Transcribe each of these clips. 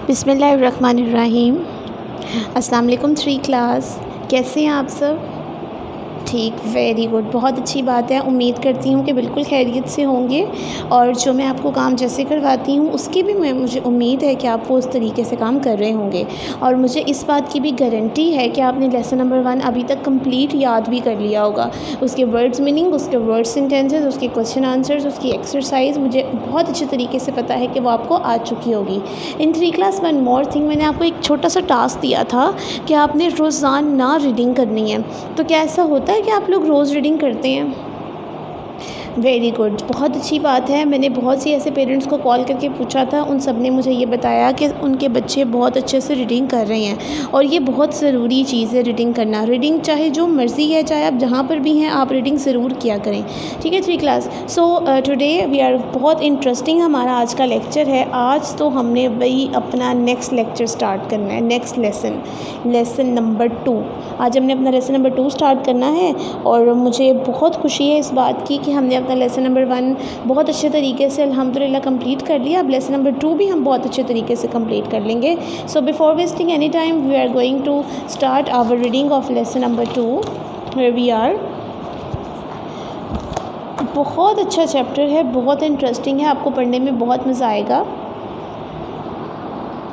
बिस्मिल्लाहिर्रहमानिर्रहीम। अस्सलाम वालेकुम 3 क्लास, कैसे हैं आप सब? ठीक, वेरी गुड, बहुत अच्छी बात है। उम्मीद करती हूँ कि बिल्कुल खैरियत से होंगे और जो मैं आपको काम जैसे करवाती हूँ उसकी भी मुझे उम्मीद है कि आप वो उस तरीके से काम कर रहे होंगे। और मुझे इस बात की भी गारंटी है कि आपने लेसन नंबर 1 अभी तक कंप्लीट याद भी कर लिया होगा। उसके वर्ड्स मीनिंग, उसके वर्ड सेंटेंसेस, उसके क्वेश्चन आंसर्स, उसकी एक्सरसाइज मुझे बहुत अच्छे तरीके से पता है कि वो आपको आ चुकी होगी। इन 3 क्लास वन मोर थिंग, मैंने आपको एक छोटा सा टास्क दिया था कि आपने रोज़ाना रीडिंग करनी है। तो क्या ऐसा होता है कि आप लोग रोज़ रीडिंग करते हैं? वेरी गुड, बहुत अच्छी बात है। मैंने बहुत सी ऐसे पेरेंट्स को कॉल करके पूछा था, उन सब ने मुझे ये बताया कि उनके बच्चे बहुत अच्छे से रीडिंग कर रहे हैं और ये बहुत ज़रूरी चीज़ है रीडिंग करना। रीडिंग चाहे जो मर्ज़ी है, चाहे आप जहाँ पर भी हैं, आप रीडिंग ज़रूर किया करें। ठीक है 3 class. So today we are, बहुत इंटरेस्टिंग हमारा आज का लेक्चर है। आज तो हमने भाई अपना नेक्स्ट लेक्चर स्टार्ट करना है, नेक्स्ट लेसन नंबर 2। आज हमने अपना लेसन नंबर 2 स्टार्ट करना है और मुझे बहुत खुशी है इस बात की कि हमने अपना लेसन नंबर 1 बहुत अच्छे तरीके से अल्हम्दुलिल्लाह कंप्लीट कर लिया। अब लेसन नंबर 2 भी हम बहुत अच्छे तरीके से कंप्लीट कर लेंगे। So before wasting any time we are going to start our reading of lesson number 2 where we are. बहुत अच्छा चैप्टर है, बहुत इंटरेस्टिंग है, आपको पढ़ने में बहुत मज़ा आएगा।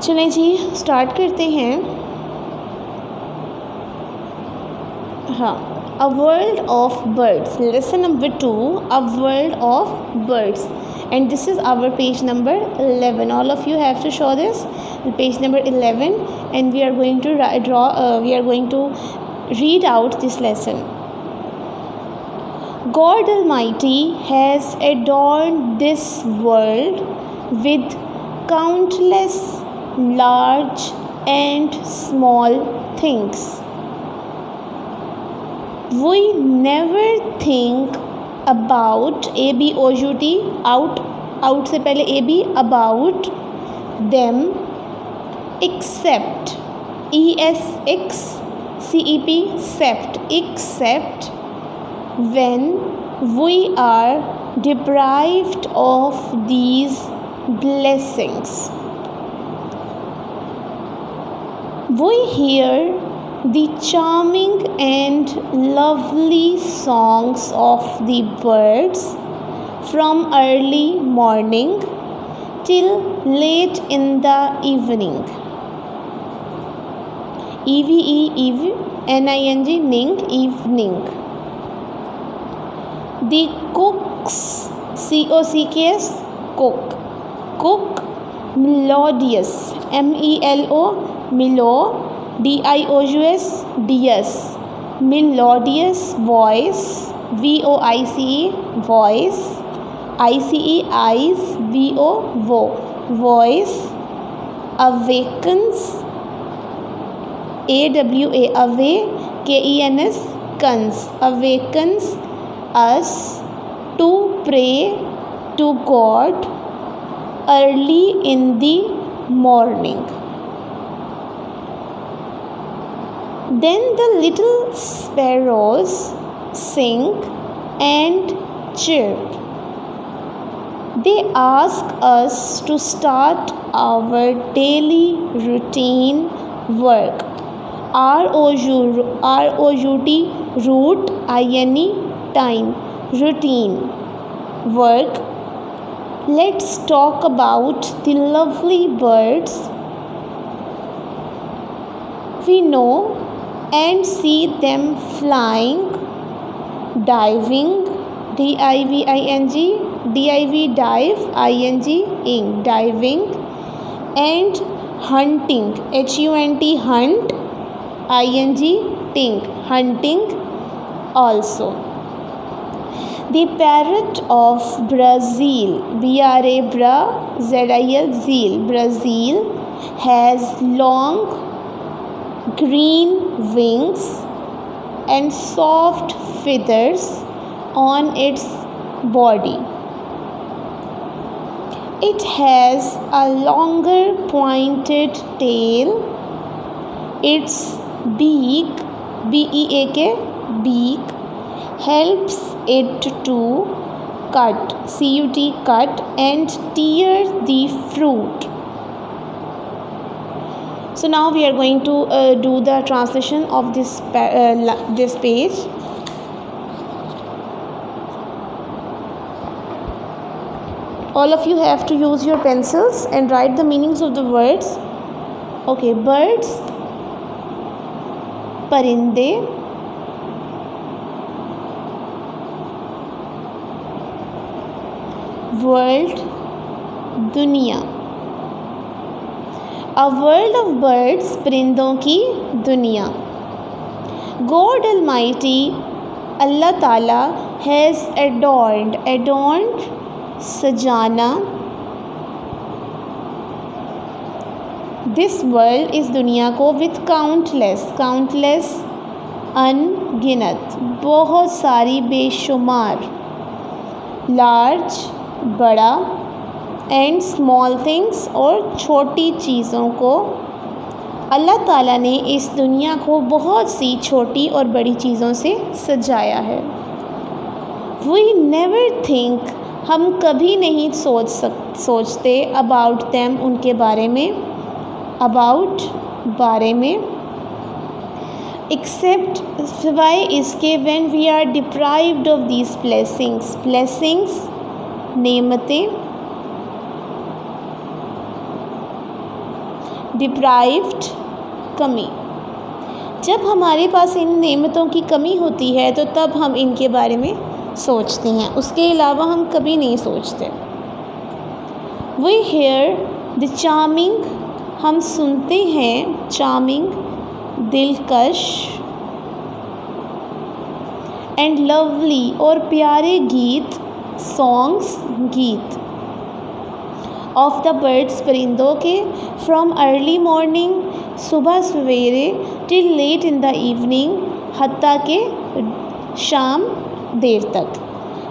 चलें जी स्टार्ट करते हैं। हाँ, A World of Birds, lesson number 2, A World of Birds, and this is our page number 11. All of you have to show this page number 11, and we are going to we are going to read out this lesson. God Almighty has adorned this world with countless large and small things. We never think about out से पहले about them except except when we are deprived of these blessings. We hear the charming and lovely songs of the birds from early morning till late in the evening. Evening, evening. The cooks, cooks, cook melodious, melodious, melodious voice, voice, eyes, voice, awakens, awakens us to pray to God early in the morning. Then the little sparrows sing and chirp. They ask us to start our daily routine work. Time, routine, work. Let's talk about the lovely birds we know and see them flying, diving, diving, and hunting, hunting also. The parrot of Brazil, Brazil has long green wings and soft feathers on its body. It has a longer pointed tail. Its beak, beak, helps it to cut and tear the fruit. So now we are going to do the translation of this page. All of you have to use your pencils and write the meanings of the words. Okay, birds, परिंदे, world, दुनिया. A world of birds, परिंदों की दुनिया. God Almighty, अल्लाह ताला, has adorned, सजाना. This world, इस दुनिया को, with countless, अनगिनत, बहुत सारी, बेशुमार, large, बड़ा, एंड स्मॉल थिंग्स, और छोटी चीज़ों को. अल्लाह ताला ने इस दुनिया को बहुत सी छोटी और बड़ी चीज़ों से सजाया है. वी नेवर थिंक, हम कभी नहीं सोचते, अबाउट दैम, उनके बारे में, एक्सेप्ट, सिवाय इसके, when we are deprived of these blessings, नेमतें, डिप्राइव्ड, कमी. जब हमारे पास इन नेमतों की कमी होती है तो तब हम इनके बारे में सोचते हैं, उसके अलावा हम कभी नहीं सोचते. वी हेयर द चार्मिंग, हम सुनते हैं, चार्मिंग, दिलकश, एंड लवली, और प्यारे गीत, सॉन्ग्स, गीत, ऑफ द बर्ड्स, परिंदों के, फ्रॉम अर्ली मॉर्निंग, सुबह सवेरे, till late in the evening, हत्ता के शाम देर तक.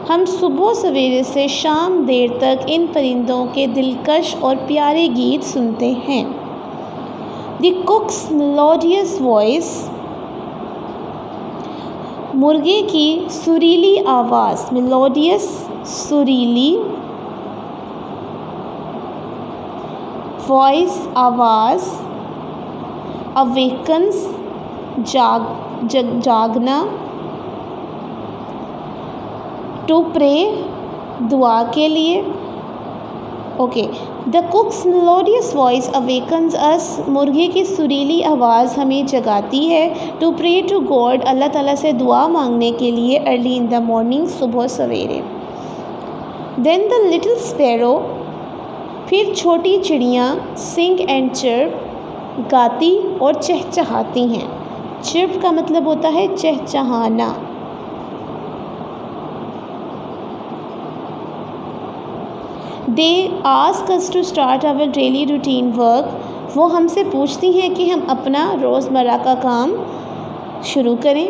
हम सुबह सवेरे से शाम देर तक इन परिंदों के दिलकश और प्यारे गीत सुनते हैं. द कुक्स मेलोडियस वॉइस, मुर्गे की सुरीली आवाज़, मेलोडियस, सुरीली, वॉइस, आवाज़, अवेकन्स, जागना, टू प्रे, दुआ के लिए. Okay, the cock's melodious voice awakens us, मुर्गे की सुरीली आवाज़ हमें जगाती है. To pray to God, Allah Taala से दुआ मांगने के लिए, अर्ली इन द मॉर्निंग, सुबह सवेरे. देन द लिटिल स्पैरो, फिर छोटी चिड़ियाँ, सिंग एंड चिर्प, गाती और चहचहाती हैं. चिर्प का मतलब होता है चहचहाना. They ask us to start our daily routine work, वो हमसे पूछती हैं कि हम अपना रोज़मर्रा का काम शुरू करें.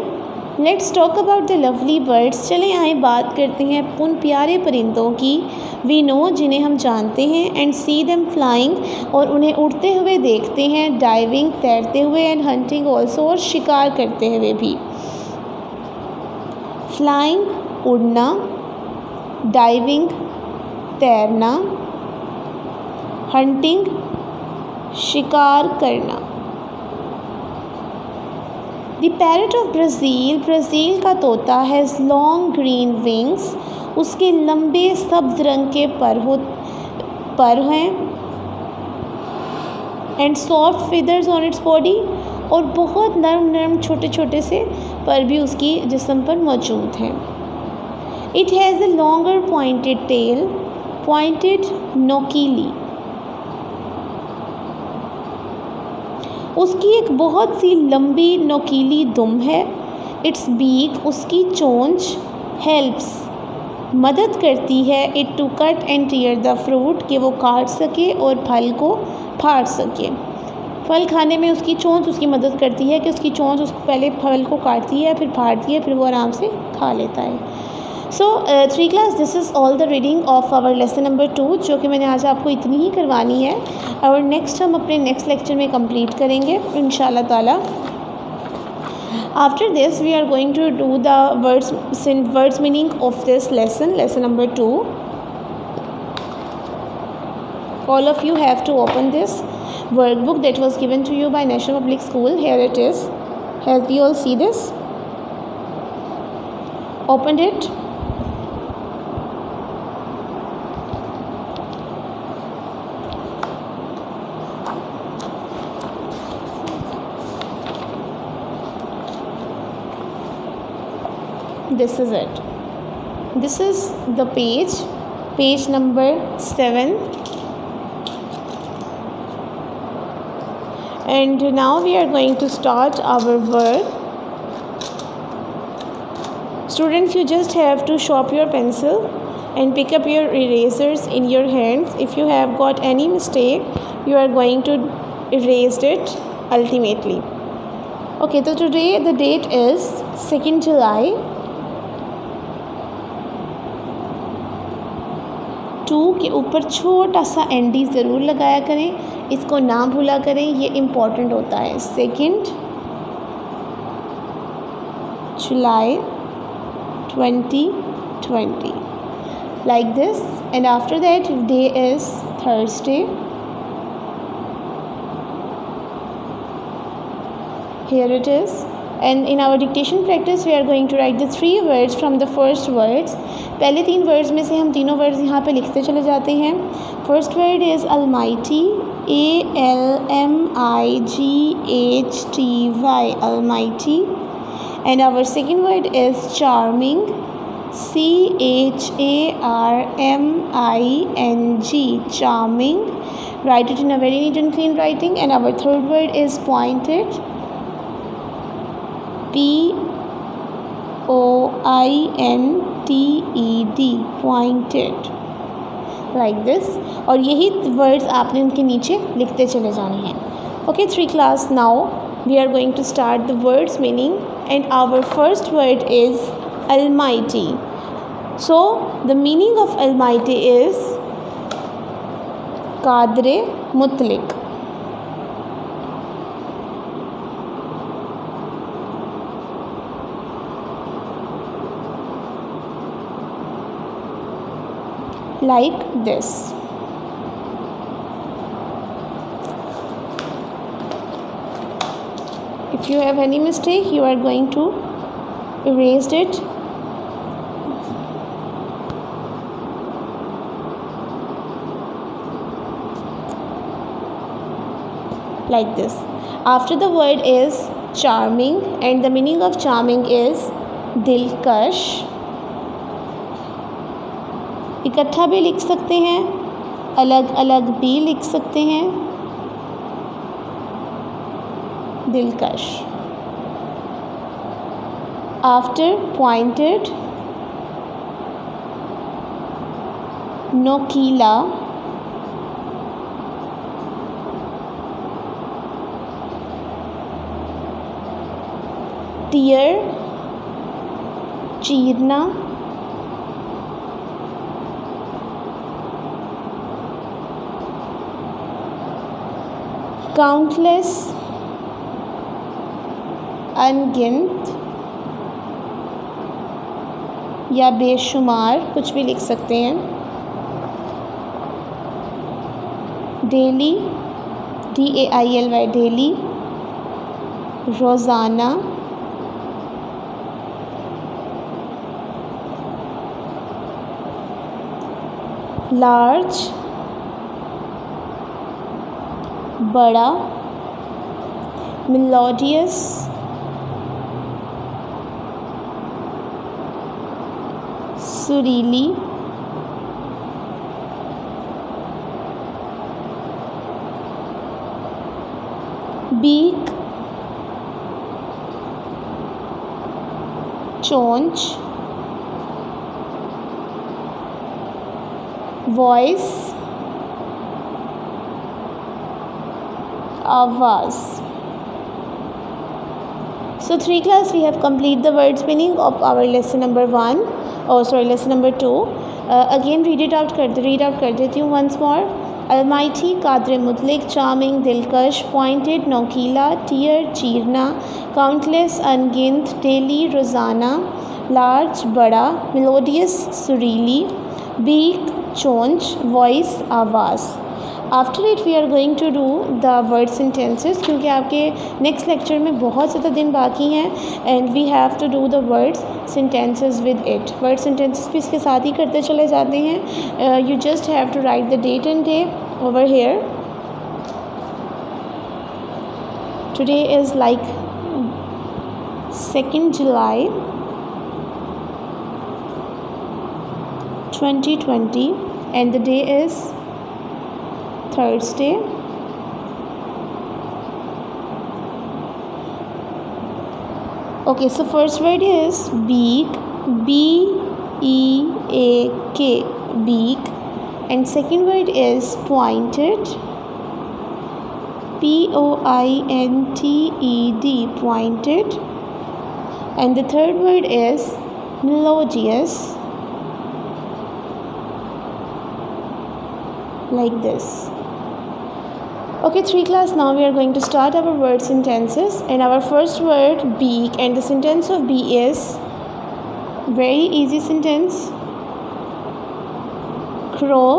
Let's talk about the lovely birds, चलें आए बात करते हैं उन प्यारे परिंदों की. वी नो, जिन्हें हम जानते हैं, एंड सी देम फ्लाइंग, और उन्हें उड़ते हुए देखते हैं, डाइविंग, तैरते हुए, एंड हंटिंग ऑल्सो, और शिकार करते हुए भी. फ्लाइंग, उड़ना, डाइविंग, तैरना, हंटिंग, शिकार करना. The parrot of Brazil, Brazil का तोता, हैज़ लॉन्ग ग्रीन विंग्स, उसके लंबे सब्ज़ रंग के पर हैं, and soft feathers on its body, और बहुत नरम छोटे छोटे से पर भी उसकी जिस्म पर मौजूद हैं. It has a longer pointed tail, pointed, नोकीली, उसकी एक बहुत सी लंबी नोकीली दुम है. इट्स बीक, उसकी चोंच, हेल्प्स, मदद करती है, it to cut and tear the fruit, कि वो काट सके और फल को फाड़ सके. फल खाने में उसकी चोंच उसकी मदद करती है कि उसकी चोंच उसको पहले फल को काटती है, फिर फाड़ती है, फिर वो आराम से खा लेता है. So 3 class, this is all the reading of our lesson number 2, जो कि मैंने आज आपको इतनी ही करवानी है, और नेक्स्ट हम अपने नेक्स्ट लेक्चर में कंप्लीट करेंगे इंशाल्लाह ताला. After this we are going to do the words meaning of this lesson number 2. All of you have to open this. workbook that was given to you by National Public School. Here it is. Have you all see this? Opened it. This is it. This is the page number 7. And now we are going to start our work. Students, you just have to sharp your pencil and pick up your erasers in your hands. If you have got any mistake, you are going to erase it ultimately. Okay, so today the date is 2nd July. 2 के ऊपर छोटा सा ND ज़रूर लगाया करें, इसको ना भूला करें, ये इम्पॉर्टेंट होता है. 2nd July 2020 like this, and after that day is Thursday. Here it is. And in our dictation practice we are going to write the 3 words from the first words. पहले 3 words में से हम तीनों words यहाँ पे लिखते चले जाते हैं. First word is Almighty, ALMIGHTY, Almighty. And our second word is Charming, CHARMING, Charming. Write it in a very neat and clean writing. And our third word is Pointed, POINTED, Pointed, like this. और यही words आपने उनके नीचे लिखते चले जाने हैं. Okay, 3 class, now we are going to start the words meaning, and our first word is Almighty. So the meaning of Almighty is Qadre Mutlaq. Like this. If you have any mistake, you are going to erase it. Like this. After the word is charming, and the meaning of charming is dilkash. इकट्ठा भी लिख सकते हैं, अलग अलग भी लिख सकते हैं. दिलकश. After pointed, नोकीला, टीयर, चीरना, काउंटलेस, अनगिनत या बेशुमार, कुछ भी लिख सकते हैं. Daily, DAILY, daily. रोज़ाना, लार्ज, बड़ा. मेलोडियस, सुरीली. बीक, चोंच. वॉइस, आवाज़. So 3 class, we have complete the words meaning of our lesson number 1. Lesson number 2. Again read out कर देती हूँ once more. Almighty, कादर मुतलक, charming, दिलकश, pointed, नोकीला, tear, चीरना, countless, अनगिनत, daily, रोज़ाना, large, बड़ा, melodious, सुरीली, beak, चोंच, voice, आवाज़. After it we are going to do the word sentences, क्योंकि आपके नेक्स्ट लेक्चर में बहुत ज़्यादा दिन बाकी हैं and we have to do the words sentences with it. Word sentences भी इसके साथ ही करते चले जाते हैं। You just have to write the date and day over here. Today is like 2nd July 2020 and the day is Thursday. Okay, so first word is beak, B-E-A-K, beak, and second word is pointed, P-O-I-N-T-E-D, pointed, and the third word is melodious, like this. Okay, 3 class, now we are going to start our word sentences, and our first word beak, and the sentence of be is very easy sentence. Crow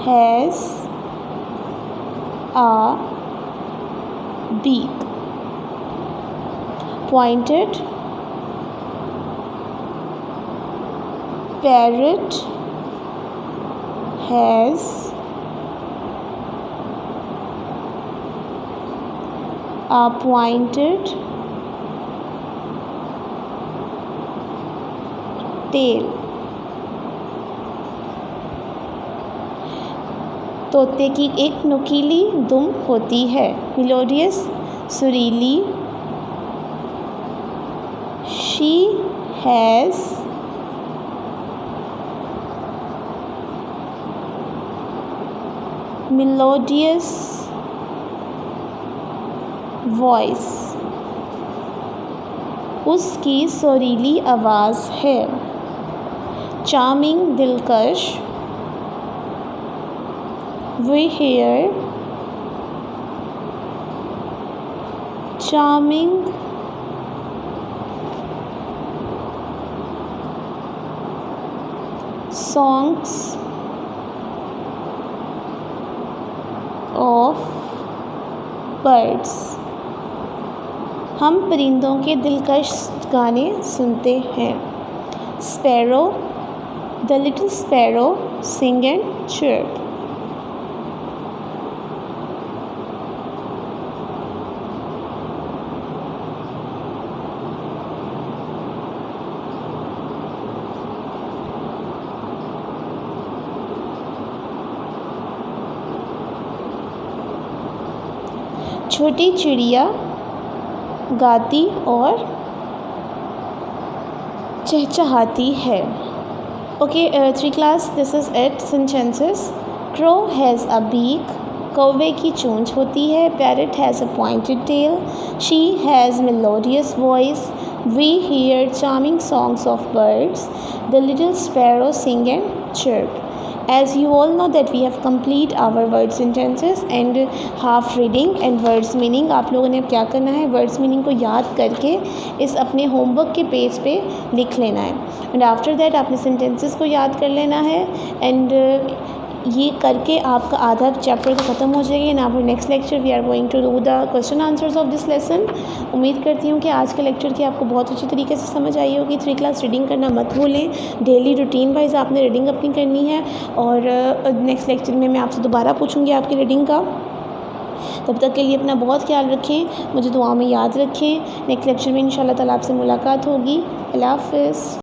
has a beak. Pointed, parrot has a pointed tail. तोते की एक नुकीली दुम होती है। Melodious, सुरीली। She has melodious voice. उसकी सुरीली आवाज़ है। Charming, दिलकश। We hear charming songs of birds. हम परिंदों के दिलकश गाने सुनते हैं। Sparrow, the little sparrow sing and chirp. छोटी चिड़िया गाती और चहचहाती है। Okay 3 class, this is it sentences. Crow has a beak, कौवे की चोंच होती है। Parrot has a pointed tail. She has melodious voice. We hear charming songs of birds. The little sparrow sing and chirp. As you all know that we have complete our word sentences and half reading and words meaning. आप लोगों ने अब क्या करना है, words meaning को याद करके इस अपने होमवर्क के पेज पे लिख लेना है and after that आपने sentences को याद कर लेना है and ये करके आपका आधा चैप्टर तो ख़त्म हो जाएगी। And our next lecture we are going to do the question answers of this lesson. उम्मीद करती हूँ कि आज के लेक्चर की आपको बहुत अच्छी तरीके से समझ आई होगी। 3 क्लास रीडिंग करना मत भूलें। डेली रूटीन वाइज आपने रीडिंग अपनी करनी है और नेक्स्ट लेक्चर में मैं आपसे दोबारा पूछूँगी आपकी रीडिंग का। तब तक के लिए अपना बहुत ख्याल रखें, मुझे दुआ में याद रखें। नेक्स्ट लेक्चर में इंशाल्लाह ताला आपसे मुलाकात होगी। अल्लाह हाफ़िज़।